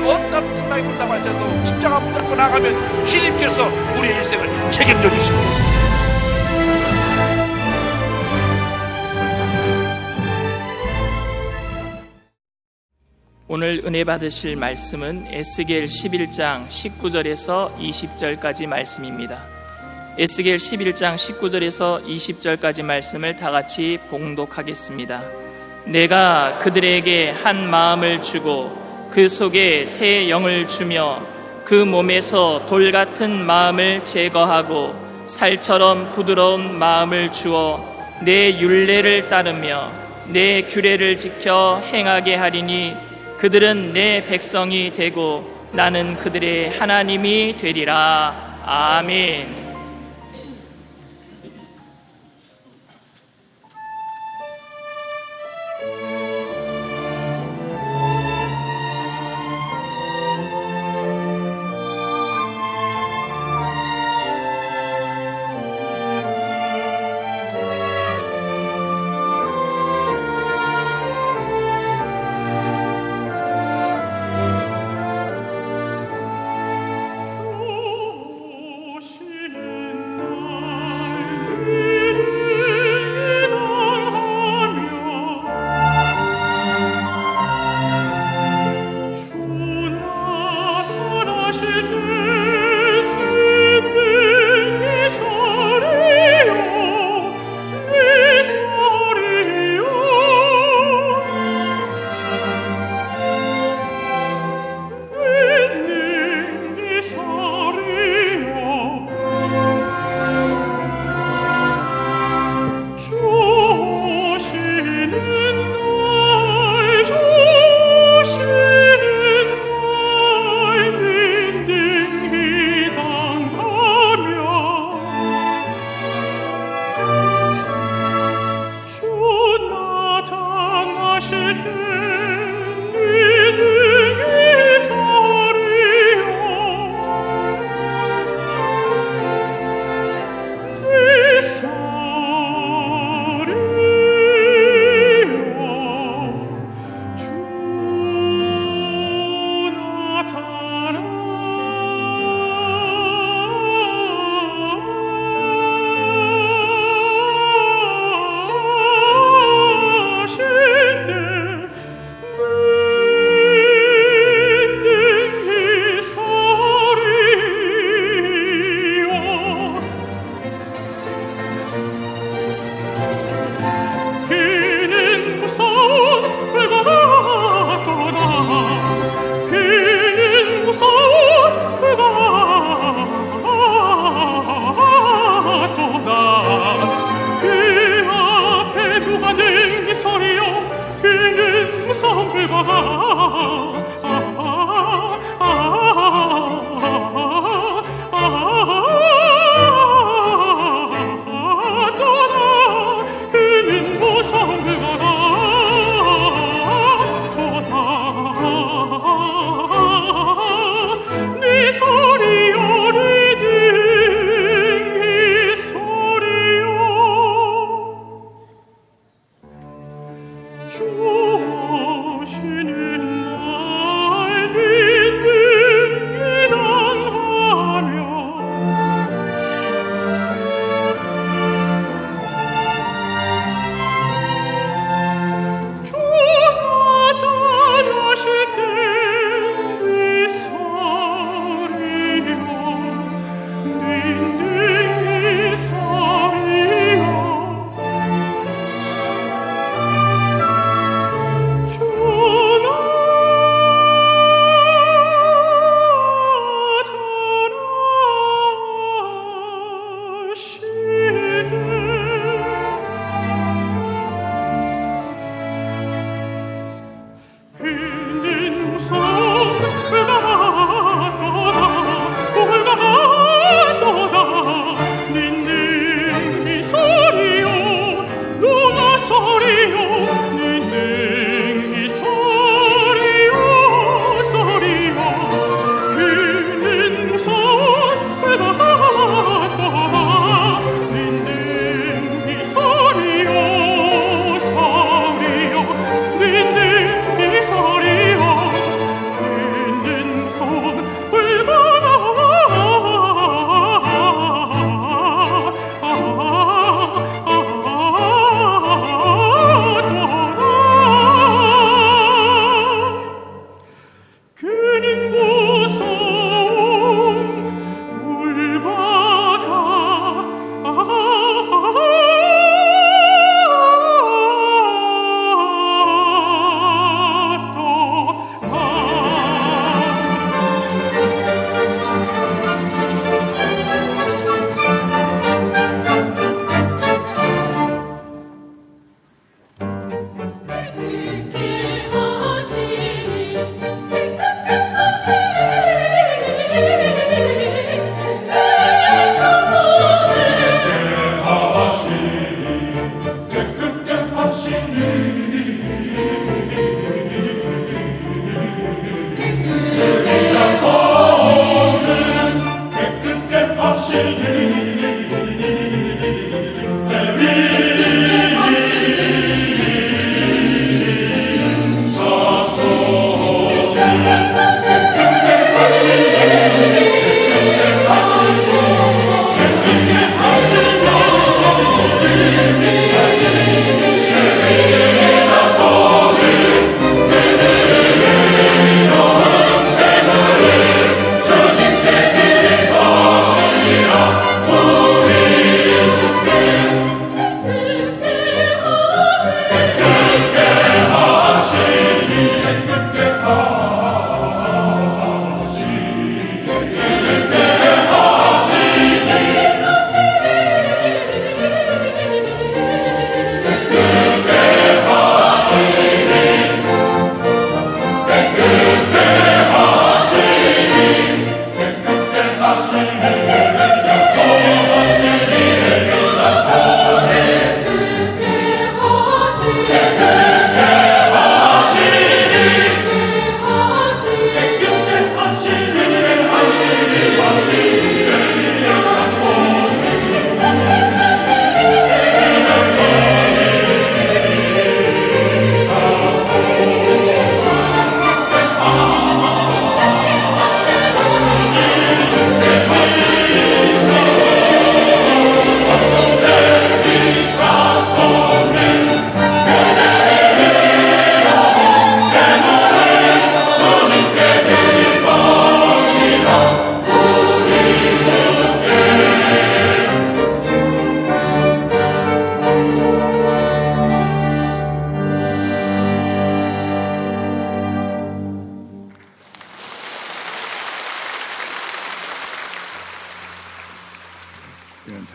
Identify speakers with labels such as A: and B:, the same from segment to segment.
A: 어떤 풍랑이 분다고 할지라도 십자가 붙들고 나가면 주님께서 우리의 일생을 책임져 주십니다.
B: 오늘 은혜 받으실 말씀은 에스겔 11장 19절에서 20절까지 말씀입니다. 에스겔 11장 19절에서 20절까지 말씀을 다 같이 봉독하겠습니다. 내가 그들에게 한 마음을 주고 그 속에 새 영을 주며 그 몸에서 돌 같은 마음을 제거하고 살처럼 부드러운 마음을 주어 내 율례를 따르며 내 규례를 지켜 행하게 하리니 그들은 내 백성이 되고 나는 그들의 하나님이 되리라. 아멘.
C: 주시는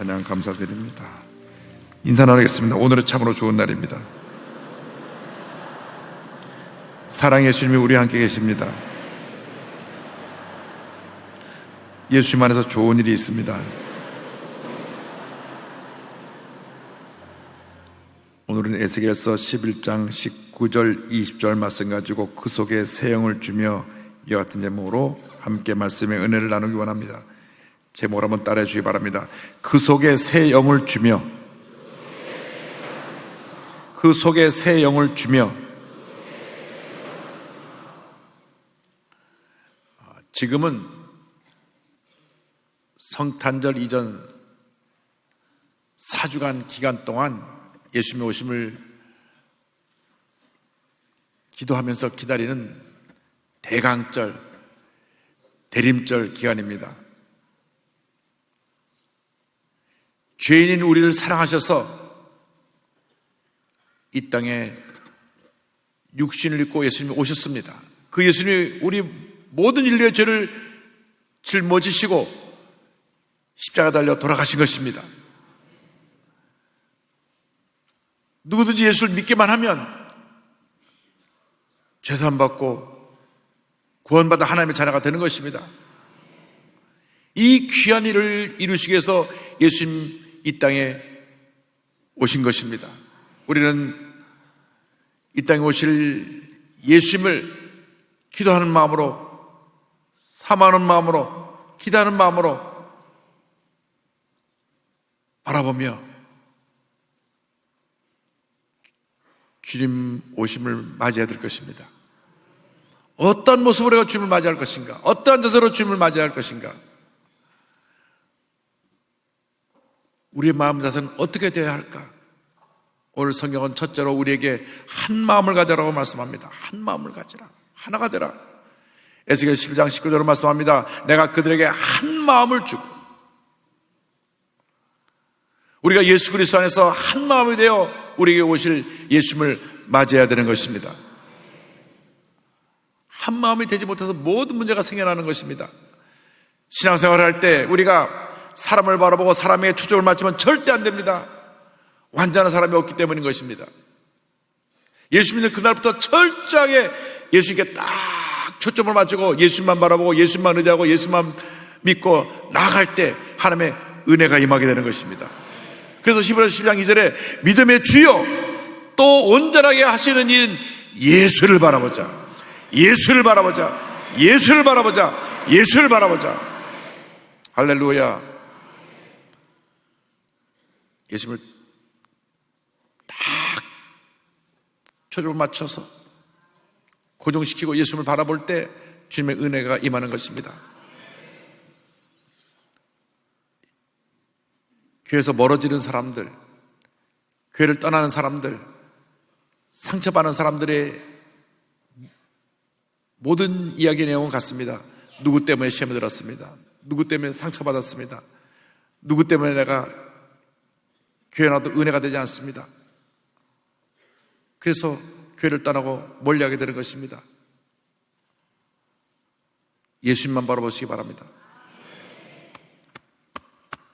A: 찬양 감사드립니다. 인사 나누겠습니다. 오늘은 참으로 좋은 날입니다. 사랑의 예수님이 우리와 함께 계십니다. 예수님 안에서 좋은 일이 있습니다. 오늘은 에스겔서 11장 19절 20절 말씀 가지고 그 속에 새 영을 주며 이와 같은 제목으로 함께 말씀의 은혜를 나누기 원합니다. 제목을 한번 따라해 주시기 바랍니다. 그 속에 새 영을 주며, 그 속에 새 영을 주며. 지금은 성탄절 이전 4주간 기간 동안 예수님의 오심을 기도하면서 기다리는 대강절, 대림절 기간입니다. 죄인인 우리를 사랑하셔서 이 땅에 육신을 입고 예수님이 오셨습니다. 그 예수님이 우리 모든 인류의 죄를 짊어지시고 십자가 달려 돌아가신 것입니다. 누구든지 예수를 믿기만 하면 죄사함 받고 구원받아 하나님의 자녀가 되는 것입니다. 이 귀한 일을 이루시기 위해서 예수님 이 땅에 오신 것입니다. 우리는 이 땅에 오실 예수님을 기도하는 마음으로, 사모하는 마음으로, 기도하는 마음으로 바라보며 주님 오심을 맞이해야 될 것입니다. 어떤 모습으로 우리가 주님을 맞이할 것인가? 어떠한 자세로 주님을 맞이할 것인가? 우리의 마음 자세는 어떻게 되어야 할까? 오늘 성경은 첫째로 우리에게 한 마음을 가져라고 말씀합니다. 한 마음을 가지라. 하나가 되라. 에스겔 11장 19절로 말씀합니다. 내가 그들에게 한 마음을 주고, 우리가 예수 그리스도 안에서 한 마음이 되어 우리에게 오실 예수님을 맞이해야 되는 것입니다. 한 마음이 되지 못해서 모든 문제가 생겨나는 것입니다. 신앙생활을 할 때 우리가 사람을 바라보고 사람에게 초점을 맞추면 절대 안 됩니다. 완전한 사람이 없기 때문인 것입니다. 예수 믿는 그날부터 철저하게 예수님께 딱 초점을 맞추고 예수님만 바라보고 예수님만 의지하고 예수님만 믿고 나아갈 때 하나님의 은혜가 임하게 되는 것입니다. 그래서 히브리서 12장 2절에 믿음의 주요 또 온전하게 하시는 이인 예수를 바라보자. 예수를 바라보자. 예수를 바라보자. 예수를 바라보자. 할렐루야. 예수님을 딱 초점을 맞춰서 고정시키고 예수님을 바라볼 때 주님의 은혜가 임하는 것입니다. 교회에서 멀어지는 사람들, 교회를 떠나는 사람들, 상처받는 사람들의 모든 이야기 내용은 같습니다. 누구 때문에 시험에 들었습니다. 누구 때문에 상처받았습니다. 누구 때문에 내가 교회 나도 은혜가 되지 않습니다. 그래서 교회를 떠나고 멀리하게 되는 것입니다. 예수님만 바라보시기 바랍니다.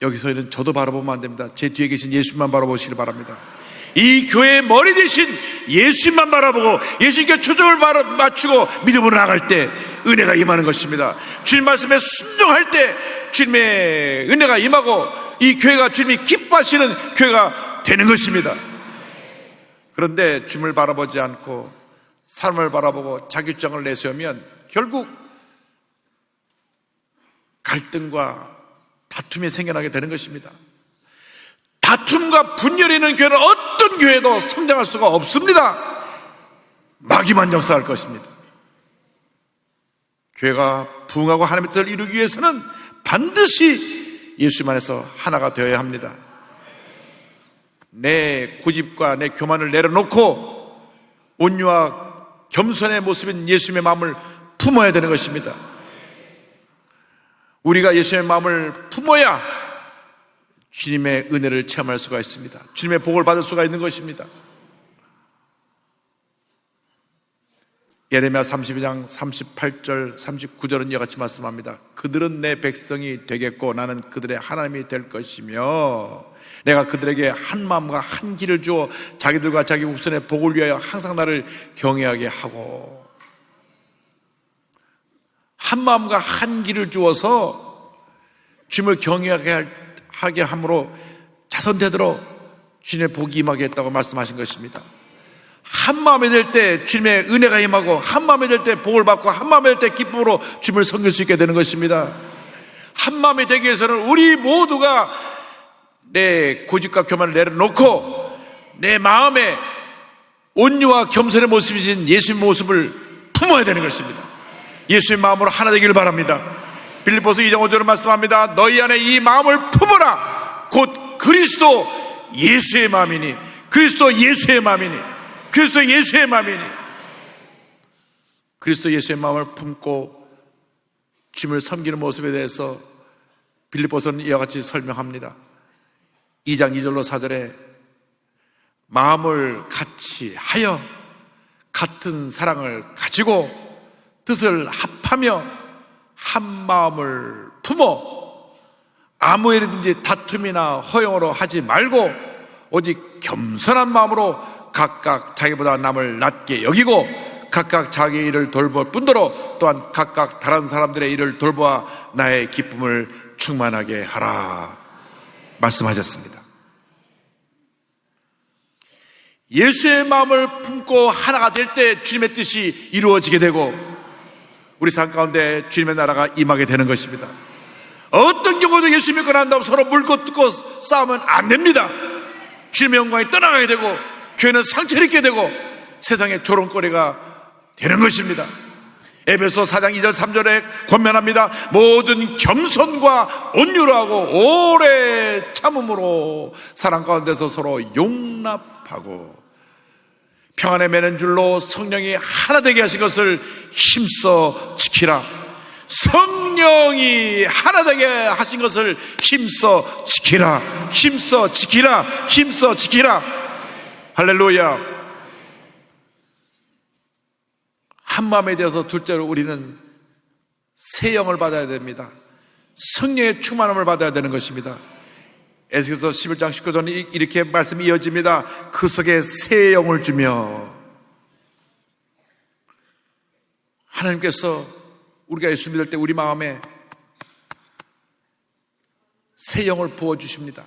A: 여기서는 저도 바라보면 안 됩니다. 제 뒤에 계신 예수님만 바라보시길 바랍니다. 이 교회의 머리 대신 예수님만 바라보고 예수님께 초점을 맞추고 믿음으로 나아갈 때 은혜가 임하는 것입니다. 주님 말씀에 순종할 때 주님의 은혜가 임하고 이 교회가 주님이 기뻐하시는 교회가 되는 것입니다. 그런데 주님을 바라보지 않고 사람을 바라보고 자기 주장을 내세우면 결국 갈등과 다툼이 생겨나게 되는 것입니다. 다툼과 분열이 있는 교회는 어떤 교회도 성장할 수가 없습니다. 마귀만 역사할 것입니다. 교회가 부흥하고 하나님의 뜻을 이루기 위해서는 반드시 예수님 안에서 하나가 되어야 합니다. 내 고집과 내 교만을 내려놓고 온유와 겸손의 모습인 예수님의 마음을 품어야 되는 것입니다. 우리가 예수님의 마음을 품어야 주님의 은혜를 체험할 수가 있습니다. 주님의 복을 받을 수가 있는 것입니다. 예레미야 32장 38절 39절은 이와 같이 말씀합니다. 그들은 내 백성이 되겠고 나는 그들의 하나님이 될 것이며 내가 그들에게 한 마음과 한 길을 주어 자기들과 자기 후손의 복을 위하여 항상 나를 경외하게 하고, 한 마음과 한 길을 주어서 주님을 경외하게 함으로 자손되도록 주님의 복이 임하게 했다고 말씀하신 것입니다. 한 마음이 될 때 주님의 은혜가 임하고, 한 마음이 될 때 복을 받고, 한 마음이 될 때 기쁨으로 주님을 섬길 수 있게 되는 것입니다. 한 마음이 되기 위해서는 우리 모두가 내 고집과 교만을 내려놓고 내 마음에 온유와 겸손의 모습이신 예수의 모습을 품어야 되는 것입니다. 예수의 마음으로 하나 되기를 바랍니다. 빌립보서 2장 5절을 말씀합니다. 너희 안에 이 마음을 품어라. 곧 그리스도 예수의 마음이니, 그리스도 예수의 마음이니, 그리스도 예수의 마음이니. 그리스도 예수의 마음을 품고 주님을 섬기는 모습에 대해서 빌립보서는 이와 같이 설명합니다. 2장 2절로 4절에 마음을 같이 하여 같은 사랑을 가지고 뜻을 합하며 한 마음을 품어 아무 일이든지 다툼이나 허용으로 하지 말고 오직 겸손한 마음으로 각각 자기보다 남을 낮게 여기고 각각 자기 일을 돌볼 뿐더러 또한 각각 다른 사람들의 일을 돌보아 나의 기쁨을 충만하게 하라 말씀하셨습니다. 예수의 마음을 품고 하나가 될 때 주님의 뜻이 이루어지게 되고 우리 삶 가운데 주님의 나라가 임하게 되는 것입니다. 어떤 경우도 예수 믿고 난 다음 서로 물고 뜯고 싸우면 안 됩니다. 주님의 영광이 떠나가게 되고 교회는 상처를 입게 되고 세상의 조롱거리가 되는 것입니다. 에베소 4장 2절 3절에 권면합니다. 모든 겸손과 온유로 하고 오래 참음으로 사랑 가운데서 서로 용납하고 평안에 매는 줄로 성령이 하나 되게 하신 것을 힘써 지키라. 성령이 하나 되게 하신 것을 힘써 지키라. 힘써 지키라. 힘써 지키라. 할렐루야. 한마음에 대해서 둘째로 우리는 새 영을 받아야 됩니다. 성령의 충만함을 받아야 되는 것입니다. 에스겔서 11장 19절은 이렇게 말씀이 이어집니다. 그 속에 새 영을 주며. 하나님께서 우리가 예수 믿을 때 우리 마음에 새 영을 부어주십니다.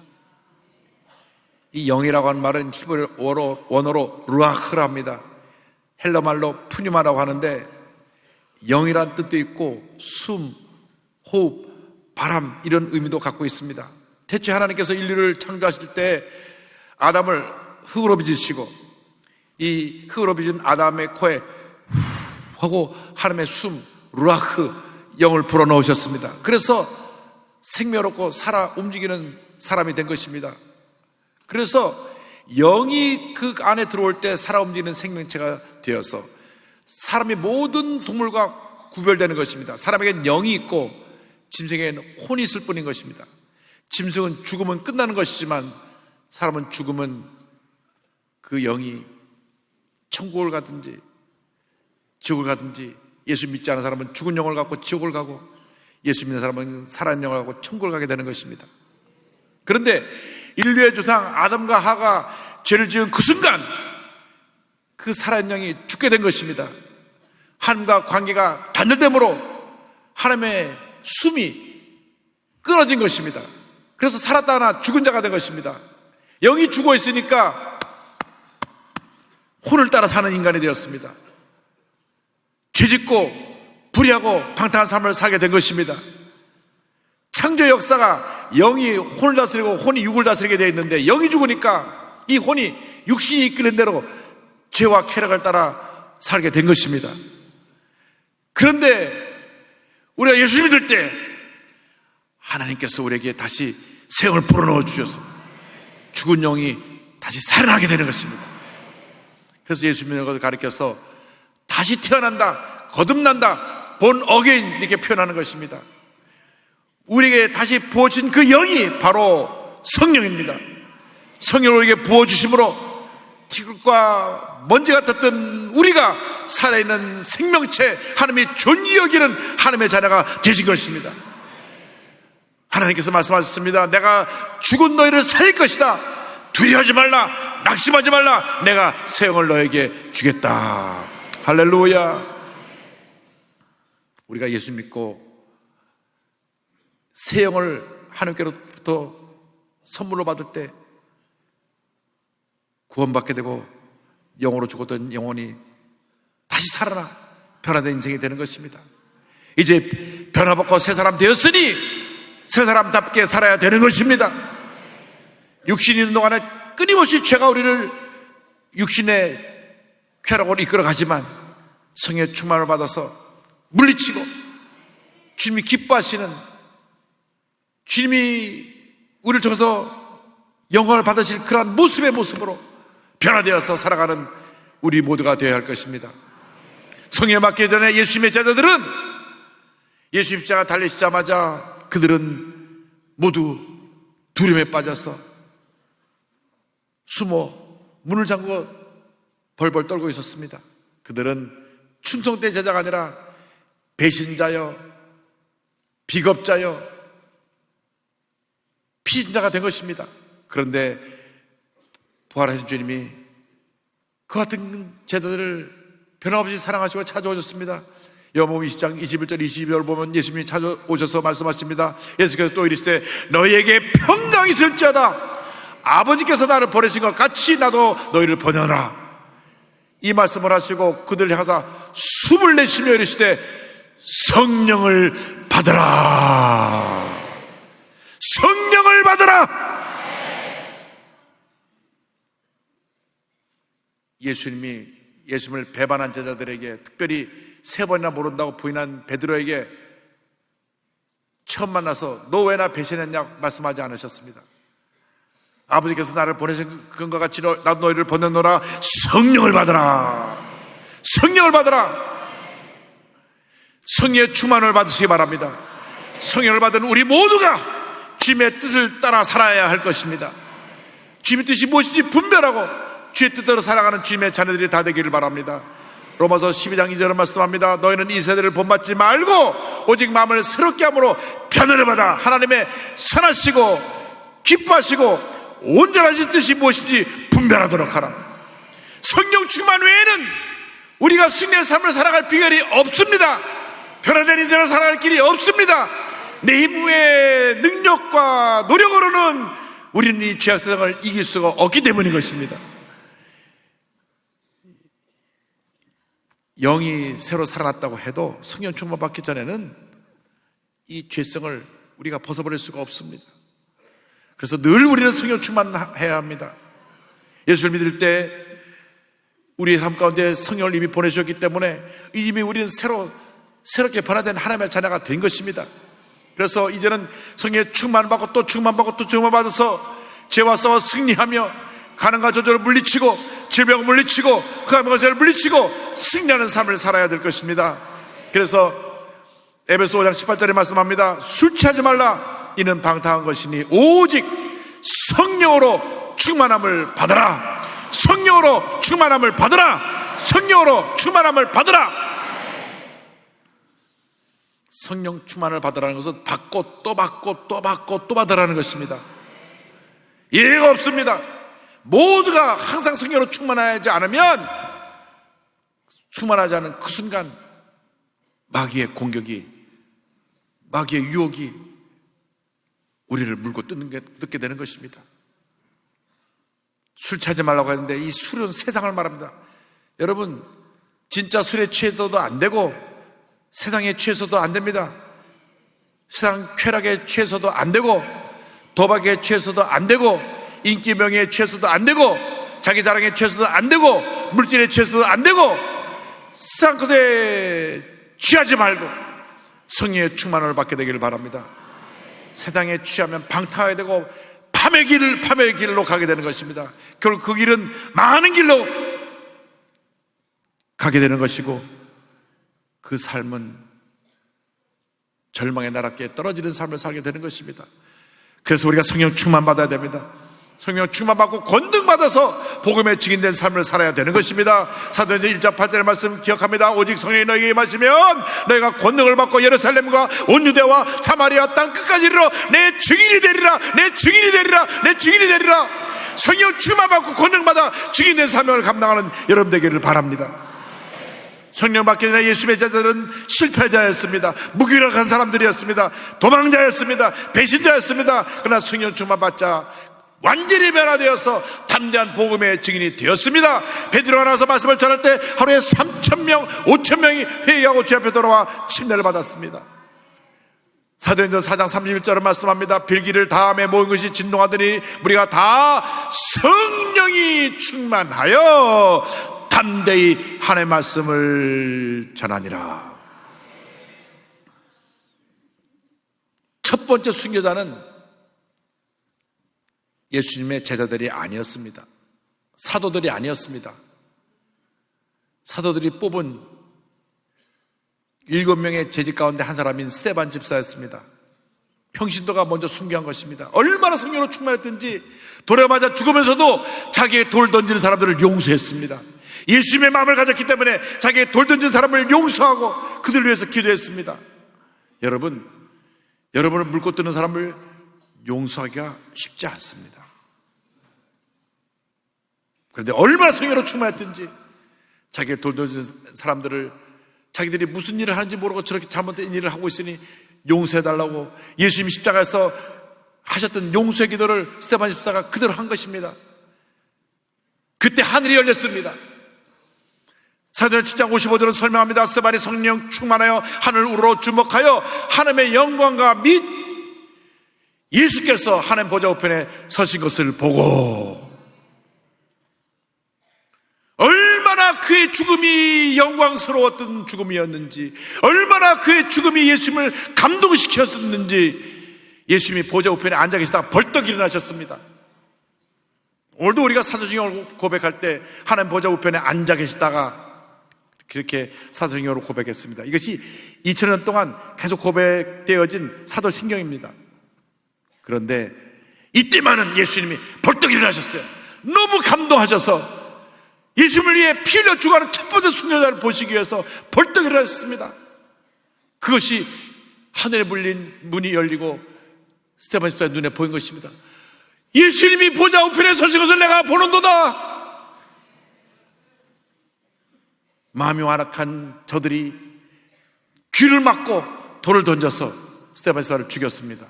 A: 이 영이라고 하는 말은 히브리 원어로 루아흐랍니다. 헬라말로 푸뉴마라고 하는데 영이란 뜻도 있고 숨, 호흡, 바람 이런 의미도 갖고 있습니다. 대체 하나님께서 인류를 창조하실 때 아담을 흙으로 빚으시고 이 흙으로 빚은 아담의 코에 후 하고 하나님의 숨, 루아흐 영을 불어넣으셨습니다. 그래서 생명롭고 살아 움직이는 사람이 된 것입니다. 그래서 영이 그 안에 들어올 때 살아 움직이는 생명체가 되어서 사람이 모든 동물과 구별되는 것입니다. 사람에게는 영이 있고 짐승에게는 혼이 있을 뿐인 것입니다. 짐승은 죽으면 끝나는 것이지만 사람은 죽으면 그 영이 천국을 가든지 지옥을 가든지, 예수 믿지 않은 사람은 죽은 영을 갖고 지옥을 가고 예수 믿는 사람은 살아있는 영을 갖고 천국을 가게 되는 것입니다. 그런데 인류의 조상 아담과 하가 죄를 지은 그 순간 그 살아있는 영이 죽게 된 것입니다. 하나님과 관계가 단절됨으로 하나님의 숨이 끊어진 것입니다. 그래서 살았다 하나 죽은 자가 된 것입니다. 영이 죽어 있으니까 혼을 따라 사는 인간이 되었습니다. 죄짓고 불의하고 방탕한 삶을 살게 된 것입니다. 창조 역사가 영이 혼을 다스리고 혼이 육을 다스리게 되어 있는데 영이 죽으니까 이 혼이 육신이 이끄는 대로 죄와 쾌락을 따라 살게 된 것입니다. 그런데 우리가 예수 믿을 때 하나님께서 우리에게 다시 새 영을 불어넣어 주셔서 죽은 영이 다시 살아나게 되는 것입니다. 그래서 예수 믿는 것을 가르쳐서 다시 태어난다, 거듭난다, 본 어게인 이렇게 표현하는 것입니다. 우리에게 다시 부어진 그 영이 바로 성령입니다. 성령을 우리에게 부어주심으로 티끌과 먼지 같았던 우리가 살아있는 생명체, 하나님이 존귀 여기는 하나님의 자녀가 되신 것입니다. 하나님께서 말씀하셨습니다. 내가 죽은 너희를 살릴 것이다. 두려워하지 말라. 낙심하지 말라. 내가 새 영을 너에게 주겠다. 할렐루야. 우리가 예수 믿고 새 영을 하나님께로부터 선물로 받을 때 구원받게 되고 영으로 죽었던 영혼이 다시 살아나 변화된 인생이 되는 것입니다. 이제 변화받고 새 사람 되었으니 새 사람답게 살아야 되는 것입니다. 육신이 있는 동안에 끊임없이 죄가 우리를 육신의 쾌락으로 이끌어 가지만 성령의 충만을 받아서 물리치고 주님이 기뻐하시는, 주님이 우리를 통해서 영광을 받으실 그러한 모습으로 변화되어서 살아가는 우리 모두가 되어야 할 것입니다. 성령을 받기 전에 예수님의 제자들은 예수님 십자가 달리시자마자 그들은 모두 두려움에 빠져서 숨어 문을 잠그고 벌벌 떨고 있었습니다. 그들은 충성된 제자가 아니라 배신자여, 비겁자여, 피신자가 된 것입니다. 그런데 부활하신 주님이 그 같은 제자들을 변함없이 사랑하시고 찾아오셨습니다. 요한복음 20장 21절 22절 보면 예수님이 찾아오셔서 말씀하십니다. 예수께서 또 이르시되 너희에게 평강이 있을지어다. 아버지께서 나를 보내신 것 같이 나도 너희를 보내노라. 이 말씀을 하시고 그들을 향하사 숨을 내쉬며 이르시되 성령을 받으라. 성령을 받으라. 예수님을 배반한 제자들에게, 특별히 3번이나 모른다고 부인한 베드로에게 처음 만나서 너 왜 나 배신했냐 말씀하지 않으셨습니다. 아버지께서 나를 보내신 것과 같이 나도 너희를 보내노라. 성령을 받으라. 성령을 받으라. 성령의 충만을 받으시기 바랍니다. 성령을 받은 우리 모두가 주님의 뜻을 따라 살아야 할 것입니다. 주님의 뜻이 무엇인지 분별하고 주의 뜻대로 살아가는 주님의 자녀들이 다 되기를 바랍니다. 로마서 12장 2절은 말씀합니다. 너희는 이 세대를 본받지 말고 오직 마음을 새롭게 함으로 변화를 받아 하나님의 선하시고 기뻐하시고 온전하신 뜻이 무엇인지 분별하도록 하라. 성령 충만 외에는 우리가 승리의 삶을 살아갈 비결이 없습니다. 변화된 인생을 살아갈 길이 없습니다. 내 힘의 능력과 노력으로는 우리는 이 죄악 세상을 이길 수가 없기 때문인 것입니다. 영이 새로 살아났다고 해도 성령 충만 받기 전에는 이 죄성을 우리가 벗어버릴 수가 없습니다. 그래서 늘 우리는 성령 충만해야 합니다. 예수를 믿을 때 우리의 삶 가운데 성령을 이미 보내주셨기 때문에 이미 우리는 새롭게 변화된 하나님의 자녀가 된 것입니다. 그래서 이제는 성령의 충만받고 또 충만받고 또 충만받아서 죄와 싸워 승리하며 가난과 저주를 물리치고 질병을 물리치고 흑암의 권세를 물리치고 승리하는 삶을 살아야 될 것입니다. 그래서 에베소 5장 18절에 말씀합니다. 술 취하지 말라. 이는 방탕한 것이니 오직 성령으로 충만함을 받으라. 성령으로 충만함을 받으라. 성령으로 충만함을 받으라. 성령 충만을 받으라는 것은 받고 또 받고 또 받고 또 받으라는 것입니다. 예외가 없습니다. 모두가 항상 성령으로 충만하지 않으면, 충만하지 않은 그 순간 마귀의 공격이, 마귀의 유혹이 우리를 물고 뜯게 되는 것입니다. 술 취하지 말라고 했는데 이 술은 세상을 말합니다. 여러분, 진짜 술에 취해서도 안 되고 세상에 취해서도 안 됩니다. 세상 쾌락에 취해서도 안 되고 도박에 취해서도 안 되고 인기 명예에 취해서도 안 되고 자기 자랑에 취해서도 안 되고 물질에 취해서도 안 되고 세상 것에 취하지 말고 성령의 충만을 받게 되기를 바랍니다. 세상에 취하면 방탕하게 되고 밤의 길로 가게 되는 것입니다. 결국 그 길은 망하는 길로 가게 되는 것이고 그 삶은 절망의 나락에 떨어지는 삶을 살게 되는 것입니다. 그래서 우리가 성령 충만 받아야 됩니다. 성령 충만받고 권능받아서 복음에 증인된 삶을 살아야 되는 것입니다. 사도행전 1장 8절의 말씀 기억합니다. 오직 성령이 너희에게 임하시면 너희가 권능을 받고 예루살렘과 온 유대와 사마리아 땅 끝까지 이르러 내 증인이 되리라. 내 증인이 되리라. 내 증인이 되리라. 성령 충만받고 권능받아 증인된 사명을 감당하는 여러분 되기를 바랍니다. 성령 받기 전에 예수님의 제자들은 실패자였습니다. 무기력한 사람들이었습니다. 도망자였습니다. 배신자였습니다. 그러나 성령 충만받자 완전히 변화되어서 담대한 복음의 증인이 되었습니다. 베드로가 나와서 말씀을 전할 때 하루에 3,000명, 5,000명이 회개하고 주 앞에 돌아와 침례를 받았습니다. 사도행전 4장 31절은 말씀합니다. 빌기를 다음에 모인 것이 진동하더니 우리가 다 성령이 충만하여 담대히 하나님의 말씀을 전하니라. 첫 번째 순교자는 예수님의 제자들이 아니었습니다. 사도들이 아니었습니다. 사도들이 뽑은 7명의 재직 가운데 한 사람인 스데반 집사였습니다. 평신도가 먼저 순교한 것입니다. 얼마나 성령으로 충만했든지 돌아맞아 죽으면서도 자기의 돌 던지는 사람들을 용서했습니다. 예수님의 마음을 가졌기 때문에 자기의 돌 던진 사람을 용서하고 그들 위해서 기도했습니다. 여러분을 물고 뜨는 사람을 용서하기가 쉽지 않습니다. 그런데 얼마나 성령으로 충만했든지 자기의 돌 던진 사람들을 자기들이 무슨 일을 하는지 모르고 저렇게 잘못된 일을 하고 있으니 용서해달라고 예수님이 십자가에서 하셨던 용서의 기도를 스데반 집사가 그대로 한 것입니다. 그때 하늘이 열렸습니다. 사도행전 7장 55절은 설명합니다. 스데반이 성령 충만하여 하늘 우러러 주목하여 하나님의 영광과 및 예수께서 하나님 보좌 우편에 서신 것을 보고 얼마나 그의 죽음이 영광스러웠던 죽음이었는지, 얼마나 그의 죽음이 예수님을 감동시켰었는지 예수님이 보좌 우편에 앉아 계시다가 벌떡 일어나셨습니다. 오늘도 우리가 사도신경을 고백할 때 하나님 보좌 우편에 앉아 계시다가 그렇게 사도신경으로 고백했습니다. 이것이 2000년 동안 계속 고백되어진 사도신경입니다. 그런데 이때만은 예수님이 벌떡 일어나셨어요. 너무 감동하셔서 예수님을 위해 피 흘려 죽어가는 첫 번째 순교자를 보시기 위해서 벌떡 일어나셨습니다. 그것이 하늘에 물린 문이 열리고 스데반 집사의 눈에 보인 것입니다. 예수님이 보좌 우편에 서신 것을 내가 보는도다. 마음이 완악한 저들이 귀를 막고 돌을 던져서 스데반 집사를 죽였습니다.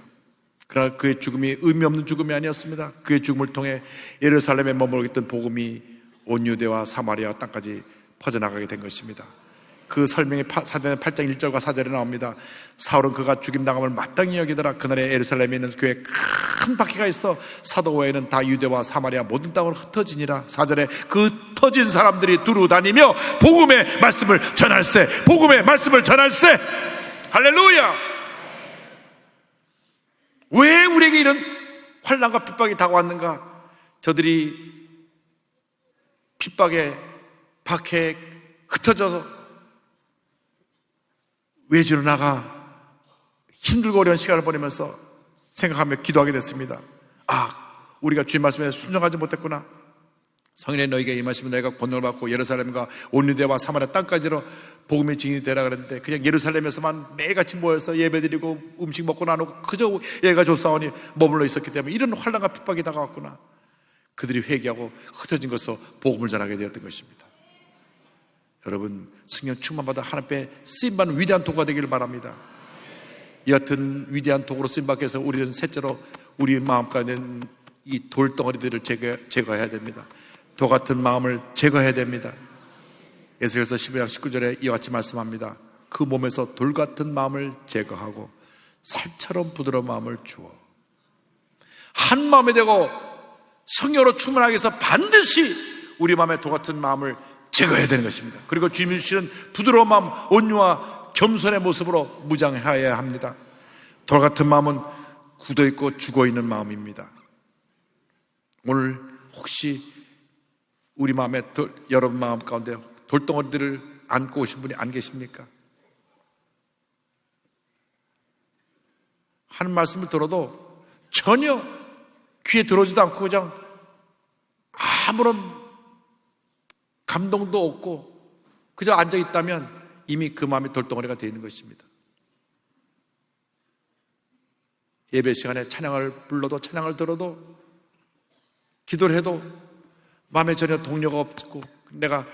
A: 그러나 그의 죽음이 의미 없는 죽음이 아니었습니다. 그의 죽음을 통해 예루살렘에 머물고 있던 복음이 온 유대와 사마리아 땅까지 퍼져나가게 된 것입니다. 그 설명이 사도행전 8장 1절과 4절에 나옵니다. 사울은 그가 죽임당함을 마땅히 여기더라. 그날에 예루살렘에 있는 교회에 큰 바퀴가 있어 사도 외에는 다 유대와 사마리아 모든 땅으로 흩어지니라. 4절에 그 흩어진 사람들이 두루 다니며 복음의 말씀을 전할세, 복음의 말씀을 전할세. 할렐루야. 왜 우리에게 이런 환난과 핍박이 다가왔는가? 저들이 핍박에 박해에 흩어져서 외지로 나가 힘들고 어려운 시간을 보내면서 생각하며 기도하게 됐습니다. 우리가 주의 말씀에 순종하지 못했구나. 성령이 너희에게 임하시면 너희가 권능을 받고 예루살렘과 온 유대와 사마리아 땅까지로 복음의 증인이 되라 그랬는데 그냥 예루살렘에서만 매일같이 모여서 예배드리고 음식 먹고 나누고 그저 얘가 조사원이 머물러 있었기 때문에 이런 환난과 핍박이 다가왔구나. 그들이 회개하고 흩어진 것으로 복음을 전하게 되었던 것입니다. 여러분, 성령 충만받아 하나님께 쓰임받는 위대한 도구가 되기를 바랍니다. 이 같은 위대한 도구로 쓰임받기 위해서 우리는 셋째로 우리 마음 가운데 있는 이 돌덩어리들을 제거해야 됩니다. 도 같은 마음을 제거해야 됩니다. 에스겔서 15장 19절에 이와 같이 말씀합니다. 그 몸에서 돌 같은 마음을 제거하고 살처럼 부드러운 마음을 주어 한 마음이 되고 성령으로 충만하기 위해서 반드시 우리 마음에 도 같은 마음을 제거해야 되는 것입니다. 그리고 주님이 주시는 부드러운 마음, 온유와 겸손의 모습으로 무장해야 합니다. 돌 같은 마음은 굳어있고 죽어있는 마음입니다. 오늘 혹시 우리 마음에 여러분 마음 가운데 돌덩어리들을 안고 오신 분이 안 계십니까? 하는 말씀을 들어도 전혀 귀에 들어오지도 않고 그냥 아무런 감동도 없고 그저 앉아있다면 이미 그 마음이 돌덩어리가 되어 있는 것입니다. 예배 시간에 찬양을 불러도 찬양을 들어도 기도를 해도 마음에 전혀 동료가 없고 내가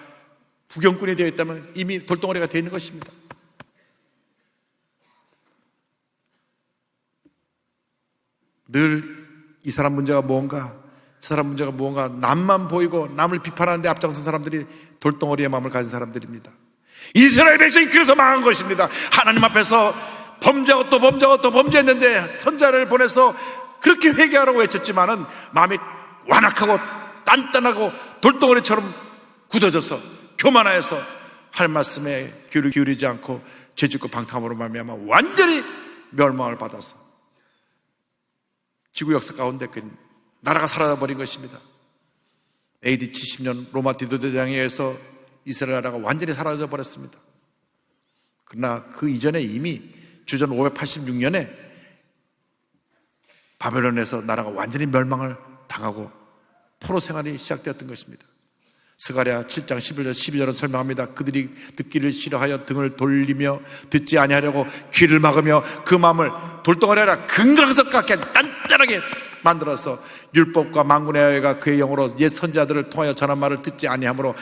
A: 구경꾼이 되어 있다면 이미 돌덩어리가 되어 있는 것입니다. 늘 이 사람 문제가 뭔가 저 사람 문제가 뭔가 남만 보이고 남을 비판하는데 앞장선 사람들이 돌덩어리의 마음을 가진 사람들입니다. 이스라엘 백성이 그래서 망한 것입니다. 하나님 앞에서 범죄하고 또 범죄하고 또 범죄했는데 선자를 보내서 그렇게 회개하라고 외쳤지만은 마음이 완악하고 단단하고 돌덩어리처럼 굳어져서 교만하여서 하나님 말씀에 귀를 기울이지 않고 죄짓고 방탕함으로 말미암아 완전히 멸망을 받아서 지구 역사 가운데 그 나라가 사라져버린 것입니다. AD 70년 로마 디도 대장에 의해서 이스라엘 나라가 완전히 사라져 버렸습니다. 그러나 그 이전에 이미 주전 586년에 바벨론에서 나라가 완전히 멸망을 당하고 포로 생활이 시작되었던 것입니다. 스가랴 7장 11절 12절은 설명합니다. 그들이 듣기를 싫어하여 등을 돌리며 듣지 아니하려고 귀를 막으며 그 마음을 돌덩어리 아니라 금강석 같게 단단하게 만들어서 율법과 만군의 야훼가 그의 영으로 옛 선자들을 통하여 전한 말을 듣지 아니하므로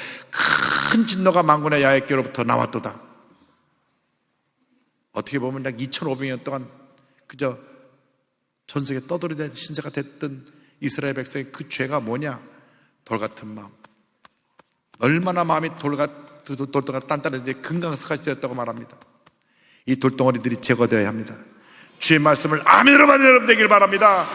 A: 큰 진노가 만군의 야훼께로부터 나왔도다. 어떻게 보면 약 2500년 동안 그저 전 세계 떠돌이된 신세가 됐던 이스라엘 백성의 그 죄가 뭐냐? 돌같은 마음. 얼마나 마음이 돌덩어리가 단단해서 금강석같이 되었다고 말합니다. 이 돌덩어리들이 제거되어야 합니다. 주의 말씀을 아멘으로 받는 여러분 되길 바랍니다.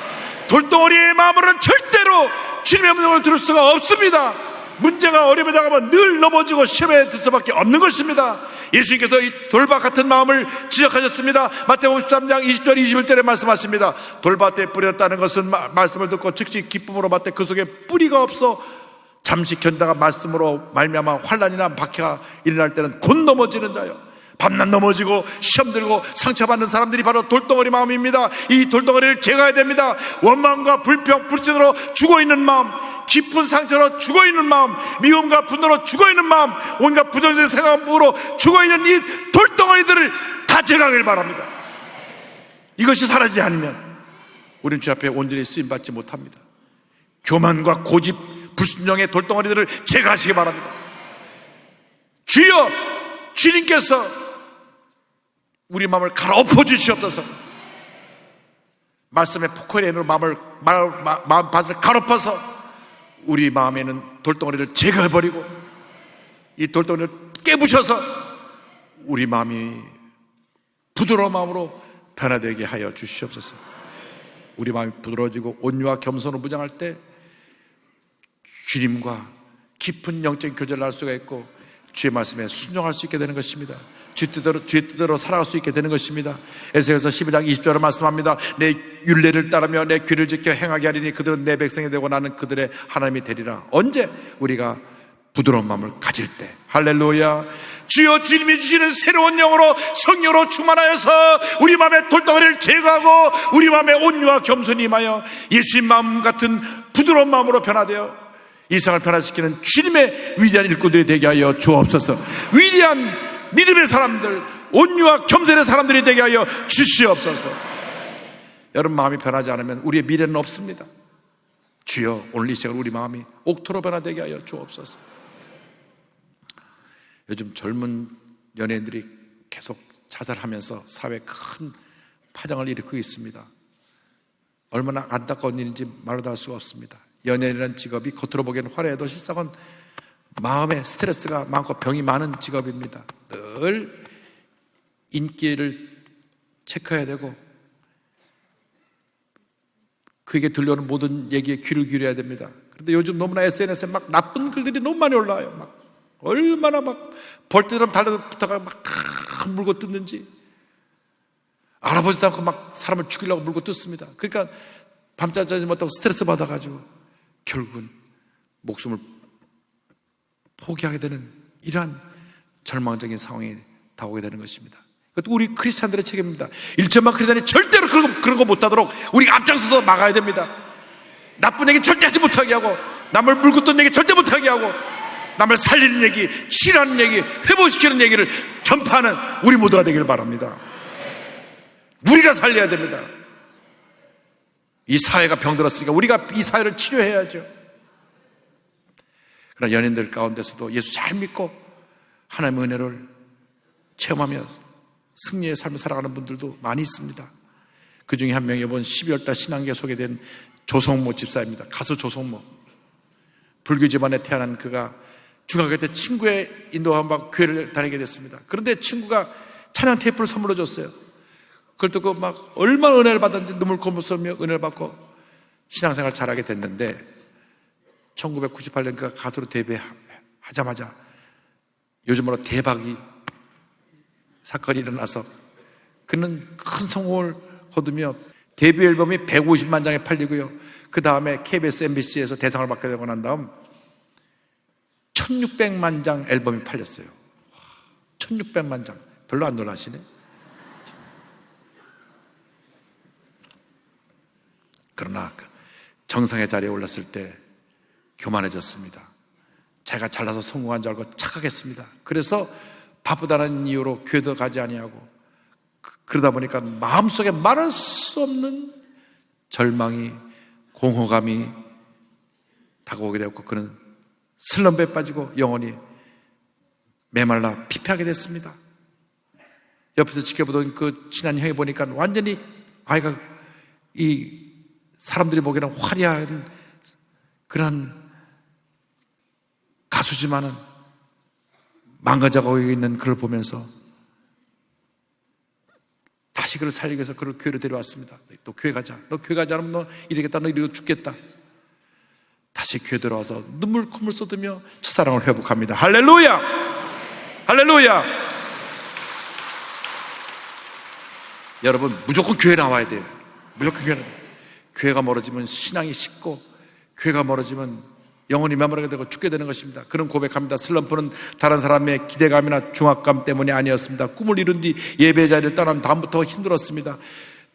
A: 돌덩어리의 마음으로는 절대로 주님의 음성을 들을 수가 없습니다. 문제가 어려움에 당하면 늘 넘어지고 시험에 들 수밖에 없는 것입니다. 예수님께서 이 돌밭 같은 마음을 지적하셨습니다. 마태복음 13장 20절 21절에 말씀하십니다. 돌밭에 뿌렸다는 것은 말씀을 듣고 즉시 기쁨으로 받되 그 속에 뿌리가 없어 잠시 견다가 말씀으로 말미암아 환난이나 박해가 일어날 때는 곧 넘어지는 자요. 밤낮 넘어지고 시험 들고 상처받는 사람들이 바로 돌덩어리 마음입니다. 이 돌덩어리를 제거해야 됩니다. 원망과 불평, 불신으로 죽어있는 마음, 깊은 상처로 죽어있는 마음, 미움과 분노로 죽어있는 마음, 온갖 부정적인 생각으로 죽어있는 이 돌덩어리들을 다 제거하길 바랍니다. 이것이 사라지지 않으면 우리는 주 앞에 온전히 쓰임받지 못합니다. 교만과 고집, 불순종의 돌덩어리들을 제거하시기 바랍니다. 주여, 주님께서 우리 마음을 갈아엎어 주시옵소서. 말씀의 포커레인으로 마음밭을 갈아엎어서 우리 마음에는 돌덩어리를 제거해버리고 이 돌덩어리를 깨부셔서 우리 마음이 부드러운 마음으로 변화되게 하여 주시옵소서. 우리 마음이 부드러워지고 온유와 겸손으로 무장할 때 주님과 깊은 영적인 교제를 할 수가 있고 주의 말씀에 순종할 수 있게 되는 것입니다. 주의 뜻대로 살아갈 수 있게 되는 것입니다. 에스겔서 12장 20절을 말씀합니다. 내 율례를 따르며 내 귀를 지켜 행하게 하리니 그들은 내 백성이 되고 나는 그들의 하나님이 되리라. 언제? 우리가 부드러운 마음을 가질 때. 할렐루야. 주여, 주님이 주시는 새로운 영으로 성령으로 충만하여서 우리 마음의 돌덩어리를 제거하고 우리 마음에 온유와 겸손히 임하여 예수님 마음 같은 부드러운 마음으로 변화되어 이 세상을 변화시키는 주님의 위대한 일꾼들이 되게 하여 주옵소서. 위대한 믿음의 사람들, 온유와 겸손의 사람들이 되게 하여 주시옵소서. 여러분 마음이 변하지 않으면 우리의 미래는 없습니다. 주여, 오늘 이 시간 우리 마음이 옥토로 변화되게 하여 주옵소서. 요즘 젊은 연예인들이 계속 자살하면서 사회에 큰 파장을 일으키고 있습니다. 얼마나 안타까운 일인지 말로도 할 수가 없습니다. 연예인이라는 직업이 겉으로 보기에는 화려해도 실상은 마음에 스트레스가 많고 병이 많은 직업입니다. 늘 인기를 체크해야 되고 그에게 들려오는 모든 얘기에 귀를 기울여야 됩니다. 그런데 요즘 너무나 SNS에 막 나쁜 글들이 너무 많이 올라와요. 막 얼마나 막 벌떼처럼 달려붙다가 막 물고 뜯는지 알아보지도 않고 막 사람을 죽이려고 물고 뜯습니다. 그러니까 밤잠 자지 못하고 스트레스 받아가지고 결국은 목숨을 포기하게 되는 이러한 절망적인 상황에 다가오게 되는 것입니다. 그것도 우리 크리스찬들의 책임입니다. 1천만 크리스찬이 절대로 그런 거 못하도록 우리가 앞장서서 막아야 됩니다. 나쁜 얘기 절대 하지 못하게 하고, 남을 물고 뜯는 얘기 절대 못하게 하고, 남을 살리는 얘기, 치료하는 얘기, 회복시키는 얘기를 전파하는 우리 모두가 되길 바랍니다. 우리가 살려야 됩니다. 이 사회가 병들었으니까 우리가 이 사회를 치료해야죠. 그러나 연인들 가운데서도 예수 잘 믿고 하나님의 은혜를 체험하며 승리의 삶을 살아가는 분들도 많이 있습니다. 그 중에 한 명이 이번 12월달 신앙기에 소개된 조성모 집사입니다. 가수 조성모. 불교 집안에 태어난 그가 중학교 때 친구의 인도함 받고 교회를 다니게 됐습니다. 그런데 친구가 찬양 테이프를 선물로 줬어요. 그걸 듣고 막 얼마나 은혜를 받았는지 눈물 콧물며 은혜를 받고 신앙생활 잘하게 됐는데 1998년 그가 가수로 데뷔하자마자 요즘으로 대박이 사건이 일어나서 그는 큰 성공을 거두며 데뷔 앨범이 150만 장에 팔리고요. 그 다음에 KBS, MBC에서 대상을 받게 되고 난 다음 1600만 장 앨범이 팔렸어요. 1600만 장. 별로 안 놀라시네. 그러나 정상의 자리에 올랐을 때 교만해졌습니다. 자기가 잘나서 성공한 줄 알고 착각했습니다. 그래서 바쁘다는 이유로 교회도 가지 아니하고 그러다 보니까 마음속에 말할 수 없는 절망이, 공허감이 다가오게 되었고 그는 슬럼프에 빠지고 영혼이 메말라 피폐하게 됐습니다. 옆에서 지켜보던 그 친한 형이 보니까 완전히 아이가 이 사람들이 보기에는 화려한 그런 가수지만은 망가져가고 있는 그를 보면서 다시 그를 살리기 위해서 그를 교회로 데려왔습니다. 또 교회 가자. 너 교회 가자 하면 너 이러겠다. 너 이러고 죽겠다. 다시 교회 들어와서 눈물 콧물 쏟으며 첫사랑을 회복합니다. 할렐루야! 할렐루야! 여러분 무조건 교회 나와야 돼요. 무조건 교회 나와야 돼요. 교회가 멀어지면 신앙이 식고 교회가 멀어지면 영혼이 메마르게 되고 죽게 되는 것입니다. 그런 고백합니다. 슬럼프는 다른 사람의 기대감이나 중압감 때문이 아니었습니다. 꿈을 이룬 뒤 예배 자리를 떠난 다음부터 힘들었습니다.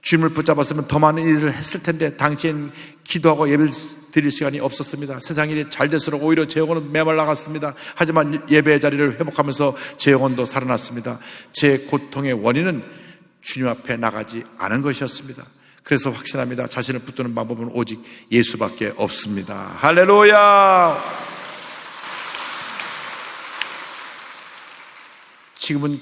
A: 주님을 붙잡았으면 더 많은 일을 했을 텐데 당시엔 기도하고 예배를 드릴 시간이 없었습니다. 세상 일이 잘 될수록 오히려 제 영혼은 메말라갔습니다. 하지만 예배 자리를 회복하면서 제 영혼도 살아났습니다. 제 고통의 원인은 주님 앞에 나가지 않은 것이었습니다. 그래서 확신합니다. 자신을 붙드는 방법은 오직 예수밖에 없습니다. 할렐루야! 지금은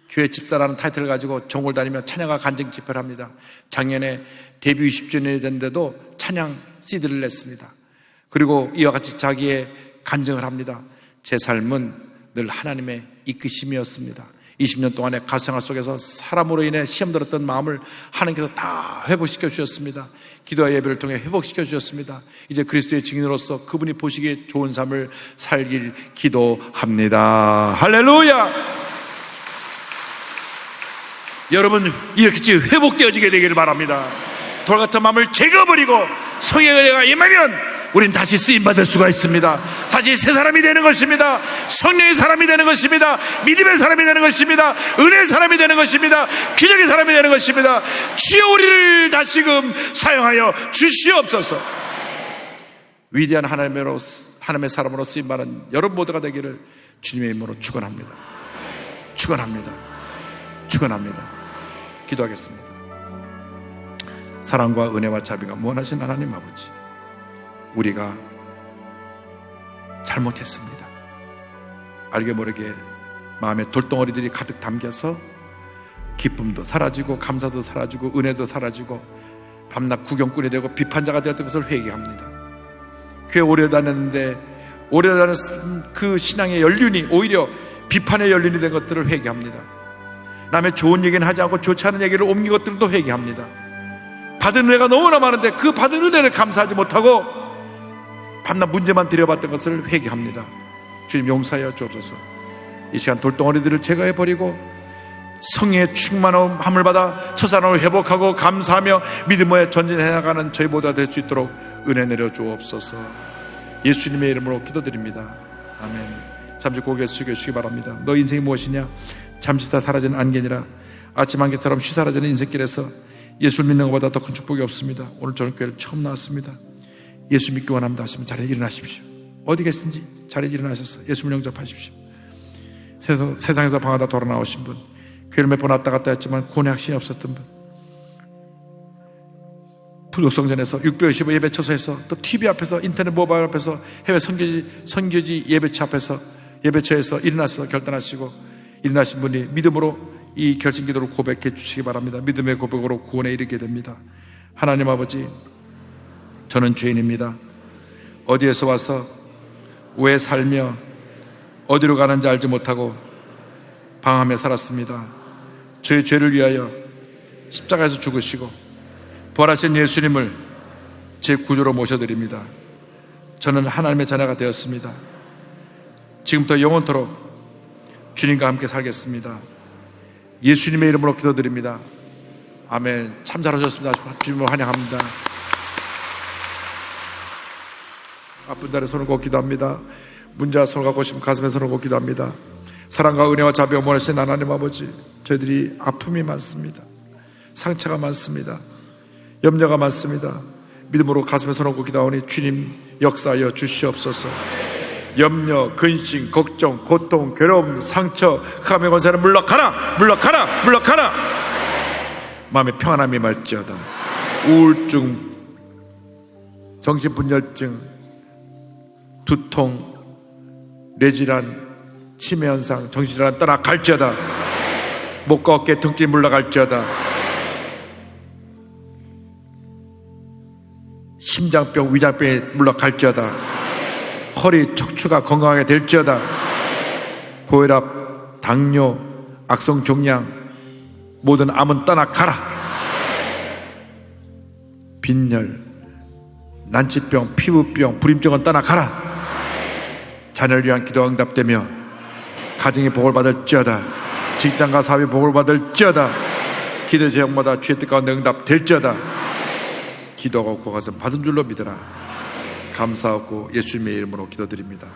A: 교회 집사라는 타이틀을 가지고 전국을 다니며 찬양과 간증 집회를 합니다. 작년에 데뷔 20주년이 됐는데도 찬양 CD를 냈습니다. 그리고 이와 같이 자기의 간증을 합니다. 제 삶은 늘 하나님의 이끄심이었습니다. 20년 동안의 가수생활 속에서 사람으로 인해 시험 들었던 마음을 하나님께서 다 회복시켜 주셨습니다. 기도와 예배를 통해 회복시켜 주셨습니다. 이제 그리스도의 증인으로서 그분이 보시기에 좋은 삶을 살길 기도합니다. 할렐루야! 여러분 이렇게 회복되어지게 되기를 바랍니다. 돌같은 마음을 제거버리고 성령의 은혜가 임하면 우린 다시 쓰임받을 수가 있습니다. 다시 새 사람이 되는 것입니다. 성령의 사람이 되는 것입니다. 믿음의 사람이 되는 것입니다. 은혜의 사람이 되는 것입니다. 기적의 사람이 되는 것입니다. 주여 우리를 다시금 사용하여 주시옵소서. 위대한 하나님의 사람으로 쓰임받는 여러분 모두가 되기를 주님의 이름으로 축원합니다. 축원합니다. 축원합니다. 기도하겠습니다. 사랑과 은혜와 자비가 무한하신 하나님 아버지, 우리가 잘못했습니다. 알게 모르게 마음에 돌덩어리들이 가득 담겨서 기쁨도 사라지고 감사도 사라지고 은혜도 사라지고 밤낮 구경꾼이 되고 비판자가 되었던 것을 회개합니다. 교회 오래 다녔는데 오래 다녔던 그 신앙의 연륜이 오히려 비판의 연륜이 된 것들을 회개합니다. 남의 좋은 얘기는 하지 않고 좋지 않은 얘기를 옮긴 것들도 회개합니다. 받은 은혜가 너무나 많은데 그 받은 은혜를 감사하지 못하고 밤낮 문제만 들여봤던 것을 회개합니다. 주님 용서하여 주옵소서. 이 시간 돌덩어리들을 제거해버리고 성령의 충만함을 받아 첫사랑을 회복하고 감사하며 믿음으로 전진해 나가는 저희 모두가 될 수 있도록 은혜 내려 주옵소서. 예수님의 이름으로 기도드립니다. 아멘. 잠시 고개 숙여주시기 바랍니다. 너 인생이 무엇이냐? 잠시 다 사라지는 안개니라. 아침 안개처럼 쉬 사라지는 인생길에서 예수를 믿는 것보다 더 큰 축복이 없습니다. 오늘 저는 교회를 처음 나왔습니다. 예수 믿기 원합니다 하시면 자리에 일어나십시오. 어디 계신지 자리에 일어나셔서 예수를 영접하십시오. 세상에서 방황하다 돌아 나오신 분, 교회를 몇 번 왔다 갔다 했지만 구원의 확신이 없었던 분, 부독성전에서 655 예배 처소에서 또 TV 앞에서 인터넷 모바일 앞에서 해외 선교지 예배처에서 일어나서 결단하시고 일어나신 분이 믿음으로 이 결심기도를 고백해 주시기 바랍니다. 믿음의 고백으로 구원에 이르게 됩니다. 하나님 아버지, 저는 죄인입니다. 어디에서 와서 왜 살며 어디로 가는지 알지 못하고 방황하며 살았습니다. 저의 죄를 위하여 십자가에서 죽으시고 부활하신 예수님을 제 구주로 모셔드립니다. 저는 하나님의 자녀가 되었습니다. 지금부터 영원토록 주님과 함께 살겠습니다. 예수님의 이름으로 기도드립니다. 아멘. 참 잘하셨습니다. 주님을 환영합니다. 아픈 자리에 손을 꼭 기도합니다. 문제와 손을 갖고 싶으면 가슴에 손을 꼭 기도합니다. 사랑과 은혜와 자비와 원하신 하나님 아버지, 저희들이 아픔이 많습니다. 상처가 많습니다. 염려가 많습니다. 믿음으로 가슴에 손을 얹고 기도하오니 주님 역사하여 주시옵소서. 염려, 근심, 걱정, 고통, 괴로움, 상처, 흑암의 권세는 물러가라, 물러가라, 물러가라. 마음의 평안함이 말지어다. 우울증, 정신분열증, 두통, 뇌질환, 치매현상, 정신질환 떠나갈지어다. 목과 어깨 통증이 물러갈지어다. 심장병, 위장병이 물러갈지어다. 허리, 척추가 건강하게 될지어다. 고혈압, 당뇨, 악성 종양, 모든 암은 떠나가라. 빈혈, 난치병, 피부병, 불임증은 떠나가라. 자녀를 위한 기도 응답되며 가정이 복을 받을지어다. 직장과 사업이 복을 받을지어다. 기도 제목마다 주의 뜻 가운데 응답될지어다. 기도하고 가서 받은 줄로 믿어라. 감사하고 예수님의 이름으로 기도드립니다.